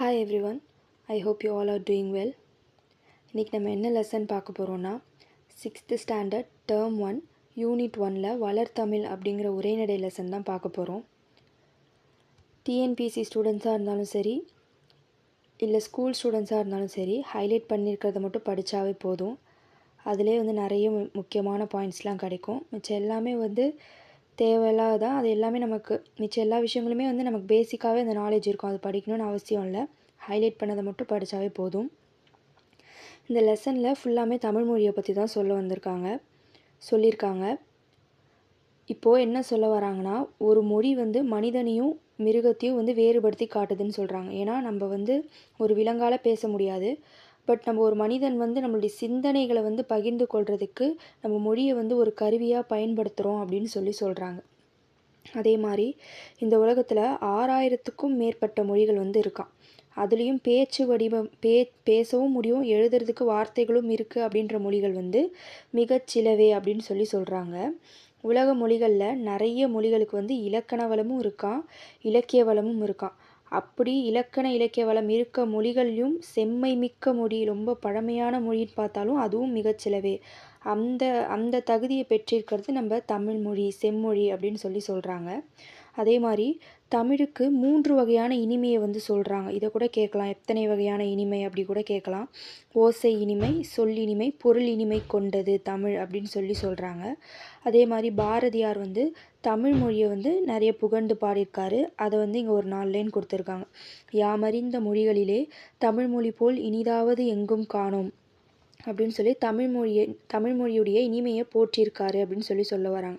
Hi everyone, I hope you all are doing well. இன்றைக்கி நம்ம என்ன லெசன் பார்க்க போகிறோன்னா 6th ஸ்டாண்டர்ட் டேர்ம் 1 யூனிட் 1ல் வளர்தமிழ் அப்படிங்கிற உரைநடை லெசன் தான் பார்க்க போகிறோம். டிஎன்பிஎஸ்சி ஸ்டூடெண்ட்ஸாக இருந்தாலும் சரி இல்லை ஸ்கூல் ஸ்டூடெண்ட்ஸாக இருந்தாலும் சரி ஹைலைட் பண்ணியிருக்கிறத மட்டும் படித்தாவே போதும். அதிலே நிறைய முக்கியமான பாயிண்ட்ஸ்லாம் கிடைக்கும். மிச்சம் எல்லாமே தேவையில்லாதான். அது எல்லாமே நமக்கு மிச்சம் எல்லா விஷயங்களுமே நமக்கு பேசிக்காகவே அந்த நாலேஜ் இருக்கும். அது படிக்கணும்னு அவசியம் இல்லை. ஹைலைட் பண்ணதை மட்டும் படித்தாவே போதும். இந்த லெசனில் ஃபுல்லாமே தமிழ் மொழியை பற்றி தான் சொல்லியிருக்காங்க. இப்போது என்ன சொல்ல வராங்கன்னா, ஒரு மொழி மனிதனையும் மிருகத்தையும் வேறுபடுத்தி காட்டுதுன்னு சொல்கிறாங்க. ஏன்னா நம்ம ஒரு விலங்கால் பேச முடியாது. பட் நம்ம ஒரு மனிதன் நம்மளுடைய சிந்தனைகளை பகிர்ந்து கொள்கிறதுக்கு நம்ம மொழியை ஒரு கருவியாக பயன்படுத்துகிறோம் அப்படின்னு சொல்கிறாங்க. அதே மாதிரி இந்த உலகத்தில் 6000த்துக்கும் மேற்பட்ட மொழிகள் இருக்கான். அதுலேயும் பேச்சு வடிவம் பேசவும் முடியும், எழுதுறதுக்கு வார்த்தைகளும் இருக்குது அப்படின்ற மொழிகள் மிகச்சிலவே அப்படின்னு சொல்கிறாங்க. உலக மொழிகளில் நிறைய மொழிகளுக்கு இலக்கண வளமும் இருக்கான், இலக்கிய வளமும் இருக்கான். அப்படி இலக்கண இலக்கிய வளம் இருக்க மொழிகள்லையும் செம்மை மிக்க மொழி, ரொம்ப பழமையான மொழின்னு பார்த்தாலும் அதுவும் மிகச்சிலவே. அந்த தகுதியை பெற்றிருக்கிறது நம்ம தமிழ் மொழி, செம்மொழி அப்படின்னு சொல்கிறாங்க. அதே மாதிரி தமிழுக்கு 3 வகையான இனிமையை சொல்கிறாங்க. இதை கூட கேட்கலாம், எத்தனை வகையான இனிமை அப்படி கூட கேட்கலாம். ஓசை இனிமை, சொல் இனிமை, பொருள் இனிமை கொண்டது தமிழ் அப்படின்னு சொல்கிறாங்க. அதே மாதிரி பாரதியார் தமிழ் மொழியை நிறைய புகழ்ந்து பாடியிருக்காரு. அதை இங்கே ஒரு 4 லைன் கொடுத்துருக்காங்க. யாமறிந்த மொழிகளிலே தமிழ் மொழி போல் இனிதாவது எங்கும் காணோம் அப்படின்னு தமிழ் மொழியுடைய இனிமையை போற்றியிருக்காரு அப்படின்னு சொல்ல வராங்க.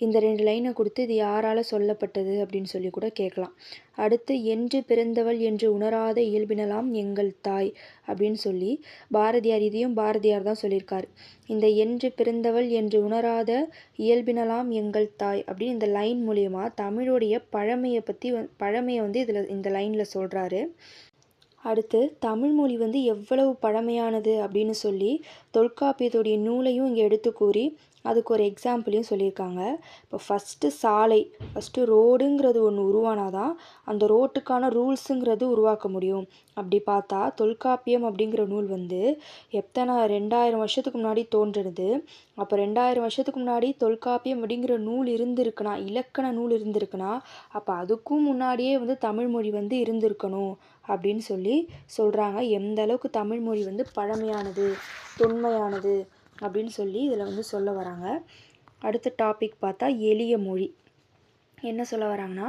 இந்த 2 லைனை கொடுத்து இது யாரால் சொல்லப்பட்டது அப்படின்னு கூட கேட்கலாம். அடுத்து, என்று பிறந்தவள் என்று உணராத இயல்பினலாம் எங்கள் தாய் அப்படின்னு பாரதியார் தான் சொல்லியிருக்காரு. இந்த என்று பிறந்தவள் என்று உணராத இயல்பினலாம் எங்கள் தாய் அப்படின்னு இந்த லைன் மூலயமா தமிழுடைய பழமையை இதில் இந்த லைனில் சொல்கிறாரு. அடுத்து, தமிழ்மொழி எவ்வளவு பழமையானது அப்படின்னு தொல்காப்பியத்துடைய நூலையும் இங்கே எடுத்து கூறி அதுக்கு ஒரு எக்ஸாம்பிளையும் சொல்லியிருக்காங்க. இப்போ ஃபஸ்ட்டு ரோடுங்கிறது ஒன்று உருவானாதான் அந்த ரோட்டுக்கான ரூல்ஸுங்கிறது உருவாக்க முடியும். அப்படி பார்த்தா தொல்காப்பியம் அப்படிங்கிற நூல் எத்தனை 2000 வருஷத்துக்கு முன்னாடி தோன்றுறது. அப்போ 2000 வருஷத்துக்கு முன்னாடி தொல்காப்பியம் அப்படிங்கிற நூல் இருந்திருக்குன்னா, இலக்கண நூல் இருந்திருக்குன்னா, அப்போ அதுக்கும் முன்னாடியே தமிழ்மொழி இருந்திருக்கணும் அப்படின்னு சொல்கிறாங்க. எந்த அளவுக்கு தமிழ்மொழி பழமையானது, தொன்மையானது அப்படின்னு இதில் சொல்ல வராங்க. அடுத்த டாபிக் பார்த்தா எளிய மொழி. என்ன சொல்ல வராங்கன்னா,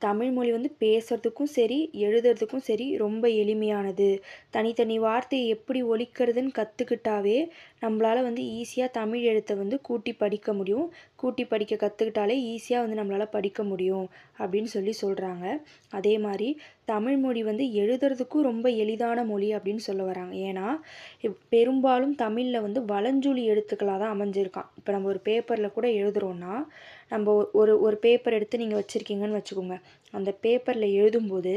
தமிழ்மொழி பேசுறதுக்கும் சரி எழுதுறதுக்கும் சரி ரொம்ப எளிமையானது. தனித்தனி வார்த்தையை எப்படி ஒலிக்கிறதுன்னு கற்றுக்கிட்டாவே நம்மளால் ஈஸியாக தமிழ் எழுத்தை கூட்டி படிக்க முடியும். கூட்டி படிக்க கற்றுக்கிட்டாலே ஈஸியாக நம்மளால் படிக்க முடியும் அப்படின்னு சொல்கிறாங்க. அதே மாதிரி தமிழ்மொழி எழுதுறதுக்கும் ரொம்ப எளிதான மொழி அப்படின்னு சொல்ல வராங்க. ஏன்னா பெரும்பாலும் தமிழில் வலஞ்சுழி எழுத்துக்களாக தான் அமைஞ்சிருக்கான். இப்போ நம்ம ஒரு பேப்பரில் கூட எழுதுகிறோன்னா, நம்ம ஒரு பேப்பர் எடுத்து நீங்கள் வச்சுருக்கீங்கன்னு வச்சுக்கோங்க. அந்த பேப்பரில் எழுதும்போது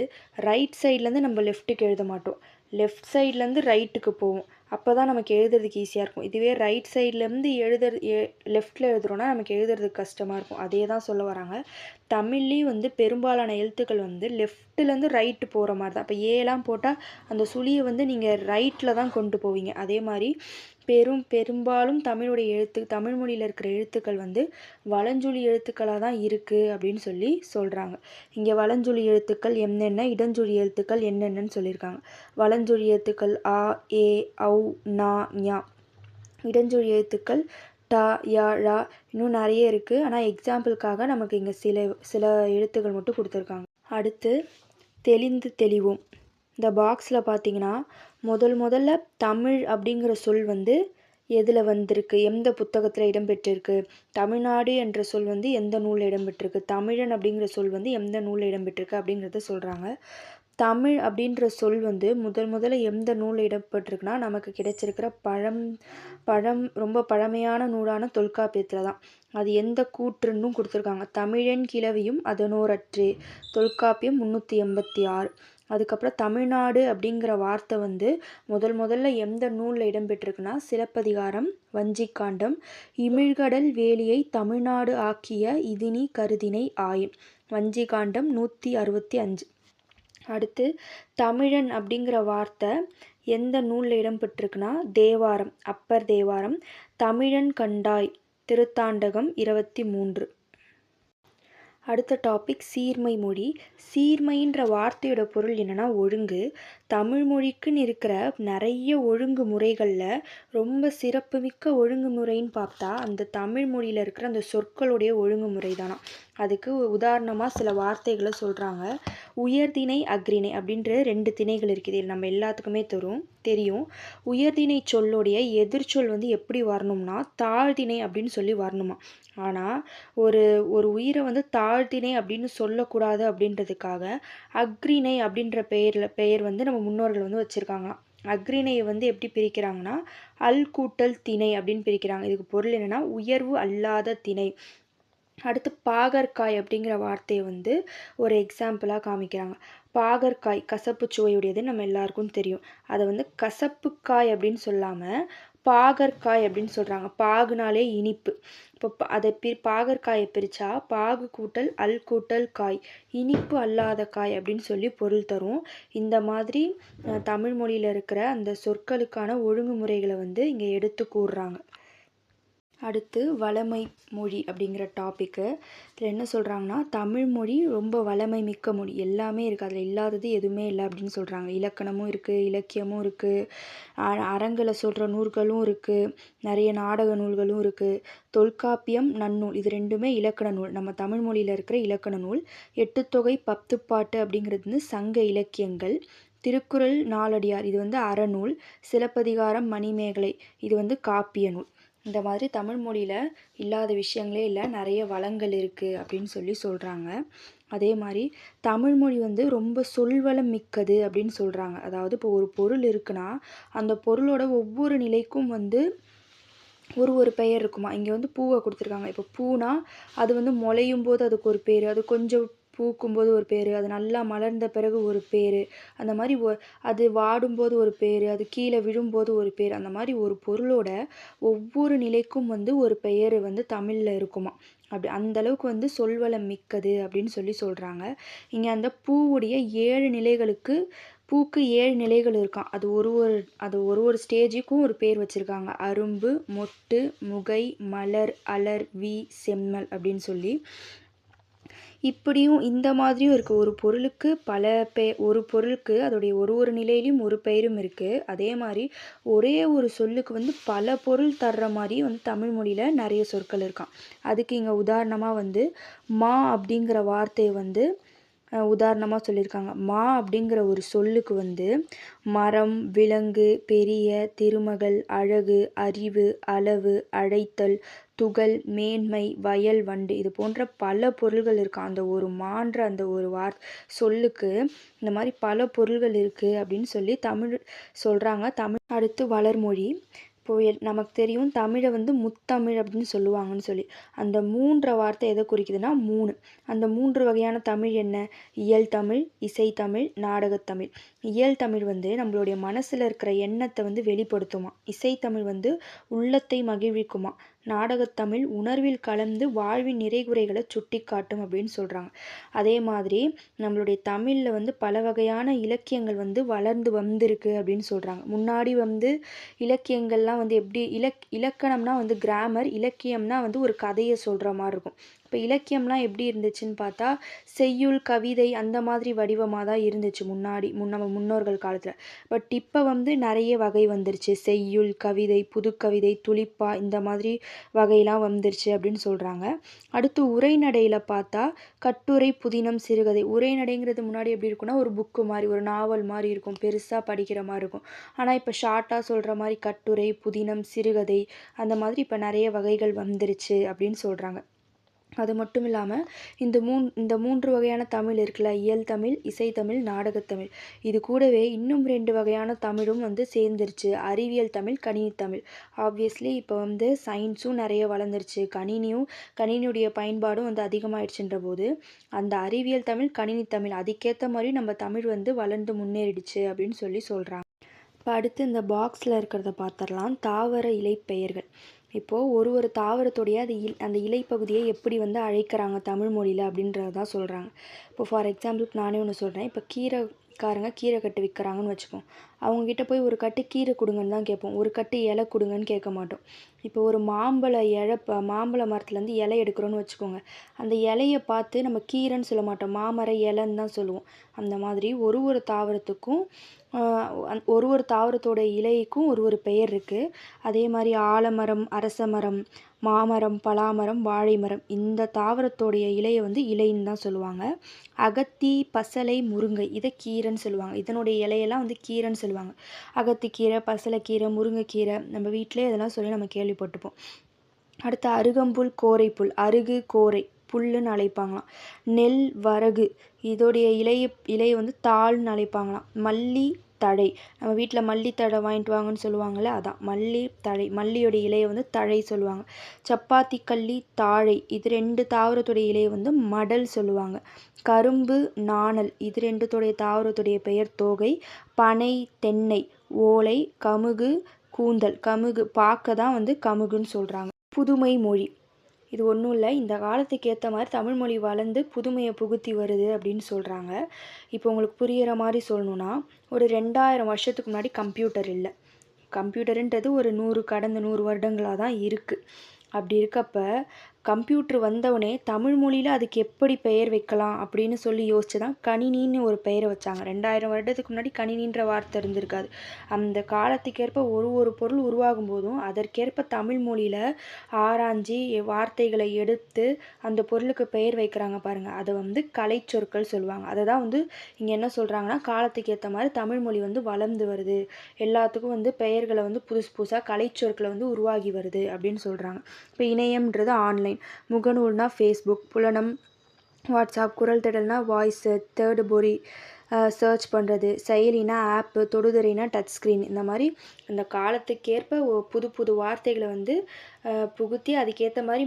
ரைட் சைட்லேருந்து நம்ம லெஃப்ட்டுக்கு எழுத மாட்டோம், லெஃப்ட் சைட்லேருந்து ரைட்டுக்கு போவோம். அப்போ தான் நமக்கு எழுதுறதுக்கு ஈஸியாக இருக்கும். இதுவே ரைட் சைட்லேருந்து லெஃப்டில் எழுதுகிறோன்னா நமக்கு எழுதுறதுக்கு கஷ்டமாக இருக்கும். அதே தான் சொல்ல வராங்க. தமிழ்லேயும் பெரும்பாலான எழுத்துக்கள் லெஃப்ட்லேருந்து ரைட்டு போகிற மாதிரி தான். இப்போ ஏலாம் போட்டால் அந்த சுழியை நீங்கள் ரைட்டில் தான் கொண்டு போவீங்க. அதே மாதிரி பெரும்பாலும் தமிழ் மொழியில் இருக்கிற எழுத்துக்கள் வலஞ்சுழி எழுத்துக்களாக தான் இருக்குது அப்படின்னு சொல்கிறாங்க. இங்கே வலஞ்சுழி எழுத்துக்கள் என்னென்ன, இடஞ்சுழி எழுத்துக்கள் என்னென்னு சொல்லியிருக்காங்க. வலஞ்சுழி எழுத்துக்கள் ஆ, ஏ, ஔ, நா, ஞா. இடஞ்சுழி எழுத்துக்கள் டா, யா, ழா, இன்னும் நிறைய இருக்குது. ஆனால் எக்ஸாம்பிளுக்காக நமக்கு இங்கே சில எழுத்துக்கள் மட்டும் கொடுத்துருக்காங்க. அடுத்து, தெளிந்து தெளிவோம். இந்த பாக்ஸில் பார்த்தீங்கன்னா முதல்ல தமிழ் அப்படிங்கிற சொல் எதில் வந்திருக்கு, எந்த புத்தகத்தில் இடம்பெற்றிருக்கு, தமிழ்நாடு என்ற சொல் எந்த நூலில் இடம்பெற்றிருக்கு, தமிழன் அப்படிங்கிற சொல் எந்த நூலில் இடம்பெற்றிருக்கு அப்படிங்கிறத சொல்கிறாங்க. தமிழ் அப்படின்ற சொல் முதல்ல எந்த நூலில் இடம்பெற்றிருக்குன்னா நமக்கு கிடைச்சிருக்கிற ரொம்ப பழமையான நூலான தொல்காப்பியத்தில் தான். அது எந்த கூற்றுன்னும் கொடுத்துருக்காங்க. தமிழன் கிளவியும் அதனோரற்றே, தொல்காப்பியம் 386. அதுக்கப்புறம் தமிழ்நாடு அப்படிங்கிற வார்த்தை முதல்ல எந்த நூலில் இடம்பெற்றிருக்குன்னா சிலப்பதிகாரம், வஞ்சிக்காண்டம். இமிழ்கடல் வேலியை தமிழ்நாடு ஆக்கிய இதினி கருதினை ஆயின், வஞ்சிக்காண்டம் 165. அடுத்து தமிழன் அப்படிங்கிற வார்த்தை எந்த நூலில் இடம்பெற்றிருக்குன்னா தேவாரம், அப்பர் தேவாரம். தமிழன் கண்டாய் திருத்தாண்டகம் 23. அடுத்த டாபிக் சீர்மை மொழி. சீர்மைன்ற வார்த்தையோட பொருள் என்னென்னா ஒழுங்கு. தமிழ் மொழிக்குன்னு இருக்கிற நிறைய ஒழுங்கு முறைகளில் ரொம்ப சிறப்புமிக்க ஒழுங்குமுறைன்னு பார்த்தா அந்த தமிழ் மொழியில் இருக்கிற அந்த சொற்களுடைய ஒழுங்குமுறை தானா. அதுக்கு உதாரணமாக சில வார்த்தைகளை சொல்கிறாங்க. உயர்திணை அக்ரிணை அப்படின்ற 2 திணைகள் இருக்குது. இது நம்ம எல்லாத்துக்குமே தெரியும். உயர்திணை சொல்லுடைய எதிர்ச்சொல் வந்து எப்படி வரணும்னா தாழ்திணை அப்படின்னு சொல்லி வரணுமா. ஆனால் ஒரு உயிரை வந்து தாழ்த்திணை அப்படின்னு சொல்லக்கூடாது அப்படின்றதுக்காக அக்ரிணை அப்படின்ற பெயர் வந்து நம்ம முன்னோர்கள் வந்து வச்சுருக்காங்களாம். அக்ரிணையை வந்து எப்படி பிரிக்கிறாங்கன்னா அல் கூட்டல் திணை அப்படின்னு பிரிக்கிறாங்க. இதுக்கு பொருள் என்னென்னா உயர்வு அல்லாத திணை. அடுத்து பாகற்காய் அப்படிங்கிற வார்த்தையை வந்து ஒரு எக்ஸாம்பிளாக காமிக்கிறாங்க. பாகற்காய் கசப்பு சுவையுடையது நம்ம எல்லாருக்கும் தெரியும். அதை வந்து கசப்புக்காய் அப்படின்னு சொல்லாமல் பாகற்காய் அப்படின்னு சொல்கிறாங்க. பாகுனாலே இனிப்பு. இப்போ அதை பாகற்காயை பிரித்தா பாகு கூட்டல் அல் கூட்டல் காய், இனிப்பு அல்லாத காய் அப்படின்னு சொல்லி பொருள் தரும். இந்த மாதிரி தமிழ் மொழியில் இருக்கிற அந்த சொற்களுக்கான ஒழுங்குமுறைகளை வந்து இங்கே எடுத்து கூறுறாங்க. அடுத்து வளமை மொழி அப்படிங்கிற டாப்பிக்கு. இதில் என்ன சொல்கிறாங்கன்னா தமிழ் மொழி ரொம்ப வளமை மிக்க மொழி. எல்லாமே இருக்குது, அதில் இல்லாதது எதுவுமே இல்லை அப்படின்னு சொல்கிறாங்க. இலக்கணமும் இருக்குது, இலக்கியமும் இருக்குது, அறங்களை சொல்கிற நூல்களும் இருக்குது, நிறைய நாடக நூல்களும் இருக்குது. தொல்காப்பியம், நன்னூல் இது 2மே இலக்கண நூல். நம்ம தமிழ் மொழியில் இருக்கிற இலக்கண நூல். எட்டுத்தொகை, பத்துப்பாட்டு அப்படிங்கிறது வந்து சங்க இலக்கியங்கள். திருக்குறள், நாலடியார் இது வந்து அறநூல். சிலப்பதிகாரம், மணிமேகலை இது வந்து காப்பிய நூல். இந்த மாதிரி தமிழ் மொழியில் இல்லாத விஷயங்களே இல்லை, நிறைய வளங்கள் இருக்குது அப்படின்னு சொல்லி சொல்கிறாங்க. அதே மாதிரி தமிழ் மொழி வந்து ரொம்ப சொல்வளம் மிக்கது அப்படின்னு சொல்கிறாங்க. அதாவது இப்போ ஒரு பொருள் இருக்குன்னா அந்த பொருளோட ஒவ்வொரு நிலைக்கும் வந்து ஒரு பெயர் இருக்குமா. இங்கே வந்து பூவை கொடுத்துருக்காங்க. இப்போ பூனா அது வந்து முளையும் போது அதுக்கு ஒரு பேர், அது கொஞ்சம் பூக்கும்போது ஒரு பேர், அது நல்லா மலர்ந்த பிறகு ஒரு பேர், அந்த மாதிரி அது வாடும்போது ஒரு பேர், அது கீழே விழும்போது ஒரு பேர், அந்த மாதிரி ஒரு பொருளோட ஒவ்வொரு நிலைக்கும் வந்து ஒரு பெயர் வந்து தமிழில் இருக்குமா. அப்படி அந்தளவுக்கு வந்து சொல்வளம் மிக்கது அப்படின்னு சொல்லி சொல்கிறாங்க. இங்கே அந்த பூவுடைய 7 நிலைகளுக்கு பூக்கு 7 நிலைகள் இருக்காம். அது ஒரு ஸ்டேஜுக்கும் ஒரு பேர் வச்சுருக்காங்க. அரும்பு, மொட்டு, முகை, மலர், அலர், வி, செம்மல் அப்படின்னு சொல்லி. இப்படியும் இந்த மாதிரியும் இருக்குது. ஒரு பொருளுக்கு ஒரு பொருளுக்கு அதோடைய ஒரு நிலையிலையும் ஒரு பெயரும் இருக்குது. அதே மாதிரி ஒரே ஒரு சொல்லுக்கு வந்து பல பொருள் தர்ற மாதிரி வந்து தமிழ் மொழியில் நிறைய சொற்கள் இருக்காம். அதுக்கு இங்கே உதாரணமாக வந்து மா அப்படிங்கிற வார்த்தையை வந்து உதாரணமாக சொல்லியிருக்காங்க. மா அப்படிங்கிற ஒரு சொல்லுக்கு வந்து மரம், விலங்கு, பெரிய, திருமகள், அழகு, அறிவு, அளவு, அழைத்தல், துகள், மேன்மை, வயல், வண்டு இது போன்ற பல பொருள்கள் இருக்காம். அந்த ஒரு மான்ற அந்த ஒரு சொல்லுக்கு இந்த மாதிரி பல பொருள்கள் இருக்குது அப்படின்னு சொல்லி தமிழ் சொல்கிறாங்க. அடுத்து வளர்மொழி. இப்போது நமக்கு தெரியும் தமிழை வந்து முத்தமிழ் அப்படின்னு சொல்லுவாங்கன்னு சொல்லி. அந்த 3 வார்த்தை எதை குறிக்குதுன்னா 3. அந்த 3 வகையான தமிழ் என்ன? இயல் தமிழ், இசைத்தமிழ், நாடகத்தமிழ். இயல் தமிழ் வந்து நம்மளுடைய மனசில் இருக்கிற எண்ணத்தை வந்து வெளிப்படுத்துமா. இசைத்தமிழ் வந்து உள்ளத்தை மகிழ்விக்குமா. நாடகத்தமிழ் உணர்வில் கலந்து வாழ்வின் நிறைகுறைகளை சுட்டி காட்டும் அப்படின்னு சொல்கிறாங்க. அதே மாதிரி நம்மளுடைய தமிழில் வந்து பல வகையான இலக்கியங்கள் வந்து வளர்ந்து வந்திருக்கு அப்படின்னு சொல்கிறாங்க. முன்னாடி வந்து இலக்கியங்கள்லாம் வந்து எப்படி இலக்கணம்னா வந்து கிராமர், இலக்கியம்னா வந்து ஒரு கதையை சொல்கிற மாதிரி இருக்கும். இப்போ இலக்கியம்லாம் எப்படி இருந்துச்சுன்னு பார்த்தா செய்யுள், கவிதை அந்த மாதிரி வடிவமாக தான் இருந்துச்சு நம்ம முன்னோர்கள் காலத்தில். பட் இப்போ வந்து நிறைய வகை வந்துருச்சு. செய்யுள், கவிதை, புதுக்கவிதை, துளிப்பா இந்த மாதிரி வகையெல்லாம் வந்துருச்சு அப்படின்னு சொல்கிறாங்க. அடுத்து உரைநடையில் பார்த்தா கட்டுரை, புதினம், சிறுகதை. உரைநடைங்கிறது முன்னாடி எப்படி இருக்குன்னா ஒரு புக்கு மாதிரி, ஒரு நாவல் மாதிரி இருக்கும், பெருசாக படிக்கிற மாதிரி இருக்கும். ஆனால் இப்போ ஷார்ட்டாக சொல்கிற மாதிரி கட்டுரை, புதினம், சிறுகதை அந்த மாதிரி இப்போ நிறைய வகைகள் வந்துருச்சு அப்படின்னு சொல்கிறாங்க. அது மட்டும் இல்லாமல் இந்த 3 வகையான தமிழ் இருக்குல்ல, இயல் தமிழ், இசைத்தமிழ், நாடகத்தமிழ். இது கூடவே இன்னும் 2 வகையான தமிழும் வந்து சேர்ந்துருச்சு. அறிவியல் தமிழ், கணினி தமிழ். ஆப்வியஸ்லி இப்போ வந்து சயின்ஸும் நிறைய வளர்ந்துருச்சு. கணினியுடைய பயன்பாடும் வந்து அதிகமாகிடுச்சுன்ற போது அந்த அறிவியல் தமிழ், கணினி தமிழ் அதுக்கேற்ற மாதிரி நம்ம தமிழ் வந்து வளர்ந்து முன்னேறிடுச்சு அப்படின்னு சொல்லி சொல்கிறாங்க. இப்போ அடுத்து இந்த பாக்ஸில் இருக்கிறத பார்த்துடலாம். தாவர இலைப்பெயர்கள். இப்போது ஒரு தாவரத்துடைய அந்த இலைப்பகுதியை எப்படி வந்து அழைக்கிறாங்க தமிழ் மொழியில் அப்படின்றத தான் சொல்கிறாங்க. இப்போ ஃபார் எக்ஸாம்பிளுக்கு நானே ஒன்று சொல்கிறேன். இப்போ கீரை கட்டு விற்கிறாங்கன்னு வச்சுப்போம். அவங்கக்கிட்ட போய் ஒரு கட்டு கீரை கொடுங்கன்னு தான் கேட்போம். ஒரு கட்டு இலை கொடுங்கன்னு கேட்க மாட்டோம். இப்போ ஒரு மாம்பழ மரத்துலேருந்து இலை எடுக்கிறோன்னு வச்சுக்கோங்க. அந்த இலையை பார்த்து நம்ம கீரைன்னு சொல்ல மாட்டோம், மாமர இலைன்னு தான் சொல்லுவோம். அந்த மாதிரி ஒரு தாவரத்துக்கும் ஒரு தாவரத்தோட இலைக்கும் ஒரு பெயர் இருக்குது. அதே மாதிரி ஆலமரம், அரச மரம், மாமரம், பலாமரம், வாழை மரம், இந்த தாவரத்தோடைய இலையை வந்து இலைன்னு தான் சொல்லுவாங்க. அகத்தி, பசலை, முருங்கை இதை கீரைன்னு சொல்லுவாங்க. இதனுடைய இலையெல்லாம் வந்து கீரைன்னு சொல்லுவாங்க. அகத்திக்கீரை, பசலைக்கீரை, முருங்கைக்கீரை நம்ம வீட்டிலே இதெல்லாம் சொல்லி நம்ம கேள்விப்பட்டுப்போம். அடுத்து அருகம்புல், கோரைப்புல், அருகு, கோரை புல்லுன்னு அழைப்பாங்களாம். நெல், வரகு இதோடைய இலையை வந்து தாள்னு அழைப்பாங்களாம். மல்லி, தழை நம்ம வீட்டில் மல்லி தழை வாங்கிட்டு வாங்கன்னு சொல்லுவாங்கள்ல, அதான் மல்லி தழை. மல்லியோடைய இலையை வந்து தழை சொல்லுவாங்க. சப்பாத்தி கள்ளி, தாழை இது 2 தாவரத்துடைய இலையை வந்து மடல் சொல்லுவாங்க. கரும்பு, நாணல் இது 2த்துடைய தாவரத்துடைய பெயர் தோகை. பனை, தென்னை, ஓலை, கமுகு, கூந்தல். கமுகு பார்க்க தான் வந்து கமுகுன்னு சொல்கிறாங்க. புதுமை மொழி இது ஒன்றும் இல்லை, இந்த காலத்துக்கு ஏற்ற மாதிரி தமிழ்மொழி வளர்ந்து புதுமையை புகுத்தி வருது அப்படின்னு சொல்கிறாங்க. இப்போ உங்களுக்கு புரிகிற மாதிரி சொல்லணுன்னா, ஒரு 2000 வருஷத்துக்கு முன்னாடி கம்ப்யூட்டர் இல்லை. கம்ப்யூட்டருன்றது கடந்த 100 வருடங்களாக தான் இருக்குது. அப்படி இருக்கப்ப கம்ப்யூட்டர் வந்தவுடனே தமிழ் மொழியில் அதுக்கு எப்படி பெயர் வைக்கலாம் அப்படின்னு சொல்லி யோசிச்சு தான் கணினின்னு ஒரு பெயரை வச்சாங்க. 2000 வருடத்துக்கு முன்னாடி கணினின்ற வார்த்தை இருந்திருக்காது. அந்த காலத்துக்கேற்ப ஒரு பொருள் உருவாகும் போதும் அதற்கேற்ப தமிழ் மொழியில் ஆராய்ஞ்சி வார்த்தைகளை எடுத்து அந்த பொருளுக்கு பெயர் வைக்கிறாங்க பாருங்கள். அதை வந்து கலைச்சொற்கள் சொல்லுவாங்க. அதை தான் வந்து இங்கே என்ன சொல்கிறாங்கன்னா, காலத்துக்கு ஏற்ற மாதிரி தமிழ் மொழி வந்து வளர்ந்து வருது, எல்லாத்துக்கும் வந்து பெயர்களை வந்து புதுசாக கலைச்சொற்களை வந்து உருவாகி வருது அப்படின்னு சொல்கிறாங்க. இப்போ இணையம்ன்றது ஆன்லைன், முகநூல்னா ஃபேஸ்புக், புலனம் வாட்ஸ்அப், குரல் தேடல்னா வாய்ஸு, தேர்டு பொறி சர்ச் பண்ணுறது, செயலினா ஆப்பு, தொடுதிரைனா டச் ஸ்க்ரீன். இந்த மாதிரி அந்த காலத்துக்கேற்ப புது வார்த்தைகளை வந்து புகுத்தி அதுக்கேற்ற மாதிரி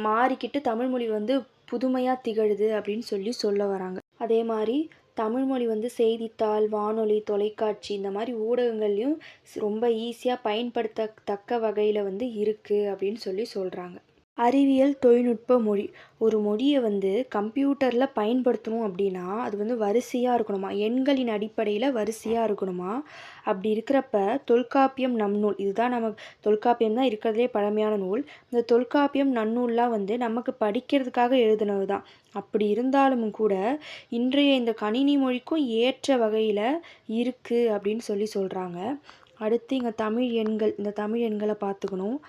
மாறிக்கிட்டு தமிழ்மொழி வந்து புதுமையாக திகழுது அப்படின்னு சொல்ல வராங்க. அதே மாதிரி தமிழ்மொழி வந்து செய்தித்தாள், வானொலி, தொலைக்காட்சி இந்த மாதிரி ஊடகங்கள்லையும் ரொம்ப ஈஸியாக பயன்படுத்தத்தக்க வகையில் வந்து இருக்குது அப்படின்னு சொல்கிறாங்க. அறிவியல் தொழில்நுட்ப மொழி. ஒரு மொழியை வந்து கம்ப்யூட்டரில் பயன்படுத்தணும் அப்படின்னா அது வந்து வரிசையாக இருக்கணுமா, எண்களின் அடிப்படையில் வரிசையாக இருக்கணுமா. அப்படி இருக்கிறப்ப தொல்காப்பியம், நன்னூல் இதுதான் தொல்காப்பியம் தான் இருக்கிறதுலே பழமையான நூல். இந்த தொல்காப்பியம், நன்னூல்லாம் வந்து நமக்கு படிக்கிறதுக்காக எழுதுனது தான். அப்படி இருந்தாலும் கூட இன்றைய இந்த கணினி மொழிக்கும் ஏற்ற வகையில் இருக்குது அப்படின்னு சொல்கிறாங்க. அடுத்து இங்கே இந்த தமிழ் எண்களை பார்த்துக்கணும்.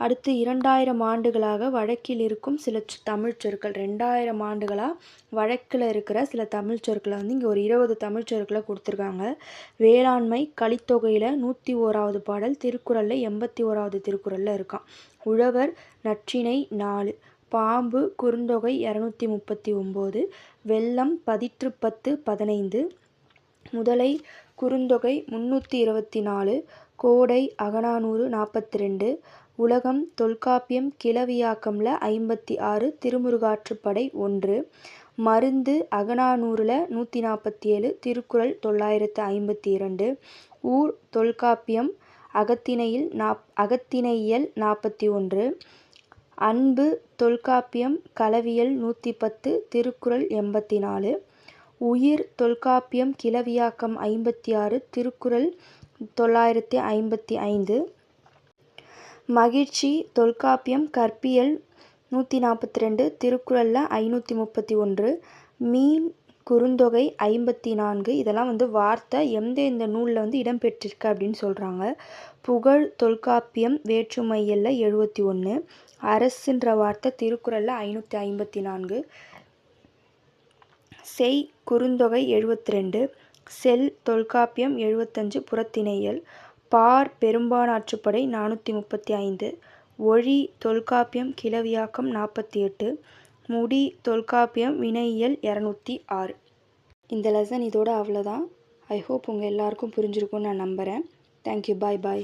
அடுத்து 2000 ஆண்டுகளாக வழக்கில் இருக்கும் சில தமிழ் சொற்கள். 2000 ஆண்டுகளாக வழக்கில் இருக்கிற சில தமிழ் சொற்களை வந்து இங்கே ஒரு 20 தமிழ் சொற்களை கொடுத்துருக்காங்க. வேளாண்மை கலித்தொகையில் 101வது பாடல், திருக்குறளில் 81வது திருக்குறளில் இருக்கான். உழவர் நற்றிணை 4, பாம்பு குறுந்தொகை 239, வெள்ளம் பதிற்று 10 15, முதலை குறுந்தொகை 324, கோடை அகநானூறு 42, உலகம் தொல்காப்பியம் கிளவியாக்கம்ல 56, திருமுருகாற்றுப்படை 1, மருந்து அகநானூறில் 147, திருக்குறள் 952, ஊர் தொல்காப்பியம் அகத்திணையியல் 41, அன்பு தொல்காப்பியம் களவியல் 110, திருக்குறள் 84, உயிர் தொல்காப்பியம் கிளவியாக்கம் 56, திருக்குறள் 955, மகிழ்ச்சி தொல்காப்பியம் கற்பியல் 142, திருக்குறளில் 531, மீன் குறுந்தொகை 54. இதெல்லாம் வந்து வார்த்தை எந்த நூலில் வந்து இடம்பெற்றிருக்கு அப்படின்னு சொல்கிறாங்க. புகழ் தொல்காப்பியம் வேற்றுமையில் 71, அரசுன்ற வார்த்தை திருக்குறளில் 554, செய் குறுந்தொகை 72, செல் தொல்காப்பியம் 75 புறத்திணையல், பார் பெரும்பானாற்றுப்படை 435, ஒழி தொல்காப்பியம் கிளவியாக்கம் 48, முடி தொல்காப்பியம் வினையியல் 206. இந்த லெசன் இதோட அவ்வளோதான். ஐ ஹோப் உங்கள் எல்லாருக்கும் புரிஞ்சிருக்கும்னு நான் நம்புகிறேன். தேங்க்யூ. பாய்.